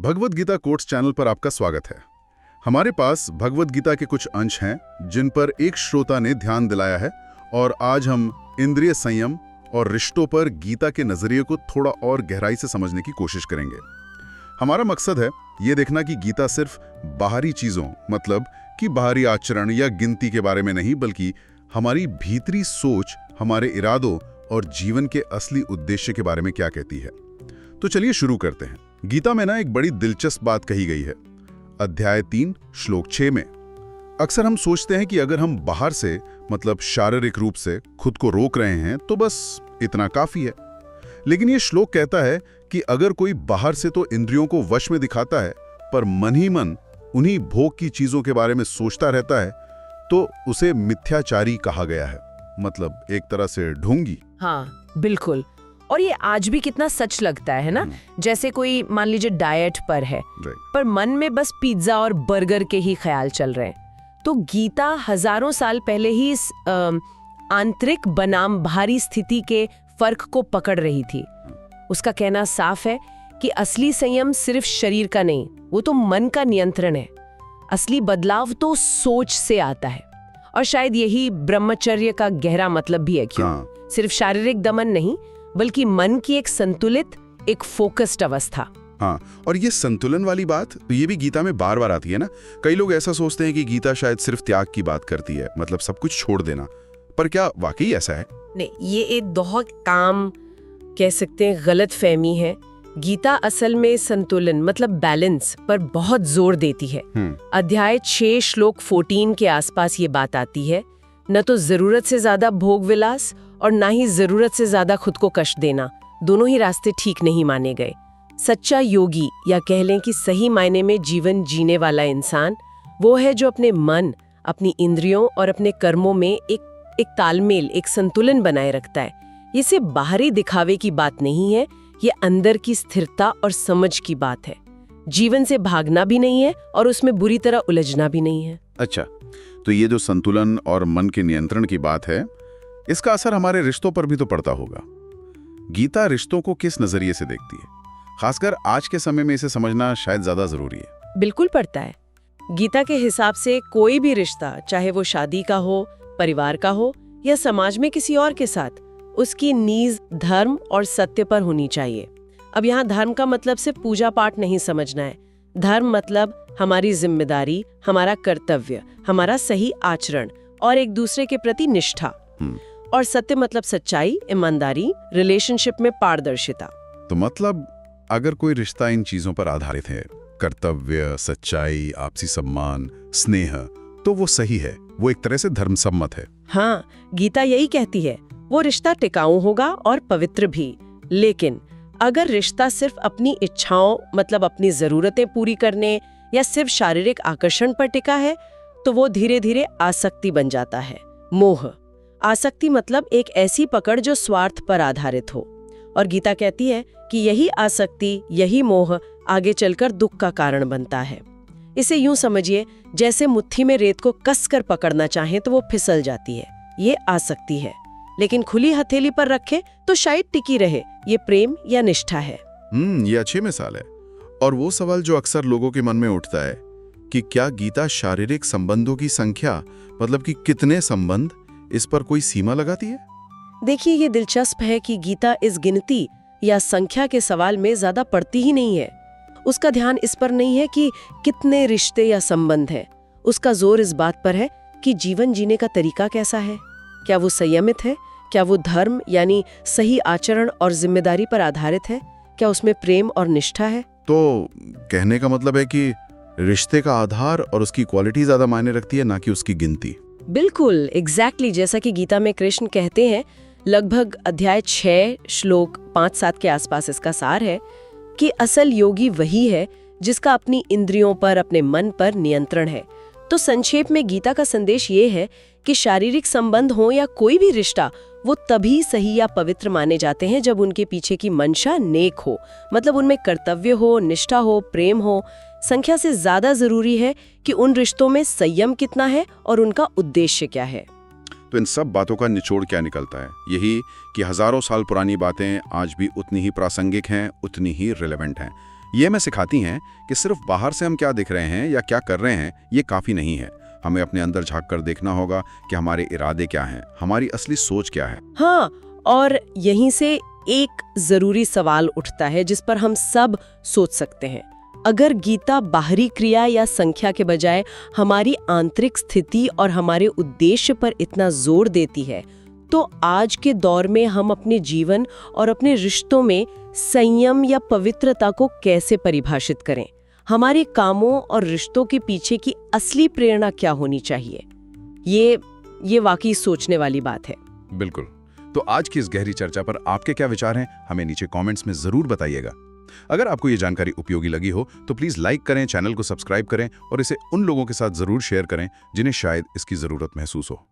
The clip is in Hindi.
भगवद गीता कोट्स चैनल पर आपका स्वागत है। हमारे पास भगवद गीता के कुछ अंश हैं जिन पर एक श्रोता ने ध्यान दिलाया है और आज हम इंद्रिय संयम और रिश्तों पर गीता के नजरिए को थोड़ा और गहराई से समझने की कोशिश करेंगे। हमारा मकसद है ये देखना कि गीता सिर्फ बाहरी चीजों मतलब कि बाहरी आचरण या गिनती के बारे में नहीं, बल्कि हमारी भीतरी सोच, हमारे इरादों और जीवन के असली उद्देश्य के बारे में क्या कहती है। तो चलिए शुरू करते हैं। गीता में एक बड़ी दिलचस्प बात कही गई है। अध्याय 3 श्लोक 6 में अक्सर हम सोचते हैं कि अगर हम बाहर से मतलब शारीरिक रूप से खुद को रोक रहे हैं तो बस इतना काफी है। लेकिन ये श्लोक कहता है कि अगर कोई बाहर से तो इंद्रियों को वश में दिखाता है पर मन ही मन उन्हीं भोग की चीजों के बारे में सोचता रहता है तो उसे मिथ्याचारी कहा गया है, मतलब एक तरह से ढोंगी। हाँ बिल्कुल। और ये आज भी कितना सच लगता है ना। जैसे कोई मान लीजिए डाइट पर है पर मन में बस पिज्जा और बर्गर के ही ख्याल चल रहे हैं। तो गीता हजारों साल पहले ही इस आंतरिक बनाम बाहरी स्थिति के फर्क को पकड़ रही थी। उसका कहना साफ है कि असली संयम सिर्फ शरीर का नहीं, वो तो मन का नियंत्रण है। असली बदलाव तो सोच से आता है और शायद यही ब्रह्मचर्य का गहरा मतलब भी है। क्यों सिर्फ शारीरिक दमन नहीं बल्कि मन की एक संतुलित, एक फोकस्ड अवस्था। हाँ, और ये संतुलन वाली बात तो ये भी गीता में बार बार आती है ना। कई लोग ऐसा सोचते हैं कि गीता शायद सिर्फ त्याग की बात करती है, मतलब सब कुछ छोड़ देना। पर क्या वाकई ऐसा है? नहीं, ये एक बहुत काम कह सकते हैं गलत फहमी है। गीता असल में संतुलन मतलब बैलेंस पर बहुत जोर देती है। अध्याय 6 श्लोक 14 के आसपास ये बात आती है, न तो जरूरत से ज्यादा भोग विलास और ना ही जरूरत से ज्यादा खुद को कष्ट देना। दोनों ही रास्ते ठीक नहीं माने गए। सच्चा योगी या कह लें कि सही मायने में जीवन जीने वाला इंसान वो है जो अपने मन, अपनी इंद्रियों और अपने कर्मों में एक तालमेल, एक संतुलन बनाए रखता है। ये सिर्फ बाहरी दिखावे की बात नहीं है, ये अंदर की स्थिरता और समझ की बात है। जीवन से भागना भी नहीं है और उसमें बुरी तरह उलझना भी नहीं है। अच्छा, तो ये जो संतुलन और मन के नियंत्रण की बात है, इसका असर हमारे रिश्तों पर भी तो पड़ता होगा। गीता रिश्तों को किस नजरिए से देखती है? खासकर आज के समय में इसे समझना शायद ज्यादा जरूरी है। बिल्कुल पड़ता है। गीता के हिसाब से कोई भी रिश्ता, चाहे वो शादी का हो, परिवार का हो या समाज में किसी और के साथ, उसकी नींव धर्म और सत्य पर होनी चाहिए। अब यहाँ धर्म का मतलब सिर्फ पूजा पाठ नहीं समझना है। धर्म मतलब हमारी जिम्मेदारी, हमारा कर्तव्य, हमारा सही आचरण और एक दूसरे के प्रति निष्ठा। और सत्य मतलब सच्चाई, ईमानदारी, रिलेशनशिप में पारदर्शिता। तो मतलब अगर कोई रिश्ता इन चीजों पर आधारित है, कर्तव्य, सच्चाई, आपसी सम्मान, स्नेह, तो वो सही है, वो एक तरह से धर्म सम्मत है। हाँ, गीता यही कहती है, वो रिश्ता टिकाऊ होगा और पवित्र भी। लेकिन अगर रिश्ता सिर्फ अपनी इच्छाओं मतलब अपनी जरूरतें पूरी करने या सिर्फ शारीरिक आकर्षण पर टिका है तो वो धीरे धीरे आसक्ति बन जाता है। मोह। आसक्ति मतलब एक ऐसी पकड़ जो स्वार्थ पर आधारित हो। और गीता कहती है कि यही आसक्ति, यही मोह आगे चलकर दुख का कारण बनता है। इसे यूं समझिए जैसे मुट्ठी में रेत को कसकर पकड़ना चाहे तो वो फिसल जाती है, ये आसक्ति है। लेकिन खुली हथेली पर रखे तो शायद टिकी रहे, ये प्रेम या निष्ठा है। ये अच्छी मिसाल है। और वो सवाल जो अक्सर लोगों के मन में उठता है कि क्या गीता शारीरिक संबंधों की संख्या मतलब कि कितने संबंध, इस पर कोई सीमा लगाती है? देखिए, ये दिलचस्प है कि गीता इस गिनती या संख्या के सवाल में ज्यादा पड़ती ही नहीं है। उसका ध्यान इस पर नहीं है कि कितने रिश्ते या संबंध हैं। उसका जोर इस बात पर है कि जीवन जीने का तरीका कैसा है। क्या वो संयमित है? क्या वो धर्म यानी सही आचरण और जिम्मेदारी पर आधारित है? क्या उसमें प्रेम और निष्ठा है? तो कहने का मतलब है कि रिश्ते का आधार और उसकी क्वालिटी ज्यादा मायने रखती है, ना कि उसकी गिनती। बिल्कुल, एग्जैक्टली जैसा कि गीता में कृष्ण कहते हैं, लगभग अध्याय 6 श्लोक 5-7 के आसपास इसका सार है कि असल योगी वही है जिसका अपनी इंद्रियों पर, अपने मन पर नियंत्रण है। तो संक्षेप में गीता का संदेश ये है कि शारीरिक संबंध हो या कोई भी रिश्ता, वो तभी सही या पवित्र माने जाते हैं जब उनके पीछे की मंशा नेक हो, मतलब उनमें कर्तव्य हो, निष्ठा हो, प्रेम हो। संख्या से ज्यादा जरूरी है कि उन रिश्तों में संयम कितना है और उनका उद्देश्य क्या है। तो इन सब बातों का निचोड़ क्या निकलता है? यही कि हजारों साल पुरानी बातें आज भी उतनी ही प्रासंगिक हैं, उतनी ही रिलेवेंट हैं। ये हमें सिखाती हैं कि सिर्फ बाहर से हम क्या दिख रहे हैं या क्या कर रहे हैं ये काफ़ी नहीं है। हमें अपने अंदर झांक कर देखना होगा कि हमारे इरादे क्या हैं, हमारी असली सोच क्या है। हाँ, और यहीं से एक जरूरी सवाल उठता है जिस पर हम सब सोच सकते हैं। अगर गीता बाहरी क्रिया या संख्या के बजाय हमारी आंतरिक स्थिति और हमारे उद्देश्य पर इतना जोर देती है, तो आज के दौर में हम अपने जीवन और अपने रिश्तों में संयम या पवित्रता को कैसे परिभाषित करें? हमारे कामों और रिश्तों के पीछे की असली प्रेरणा क्या होनी चाहिए? ये वाकई सोचने वाली बात है। बिल्कुल। तो आज की इस गहरी चर्चा पर आपके क्या विचार हैं, हमें नीचे कमेंट्स में जरूर बताइएगा। अगर आपको ये जानकारी उपयोगी लगी हो तो प्लीज लाइक करें, चैनल को सब्सक्राइब करें और इसे उन लोगों के साथ जरूर शेयर करें जिन्हें शायद इसकी जरूरत महसूस हो।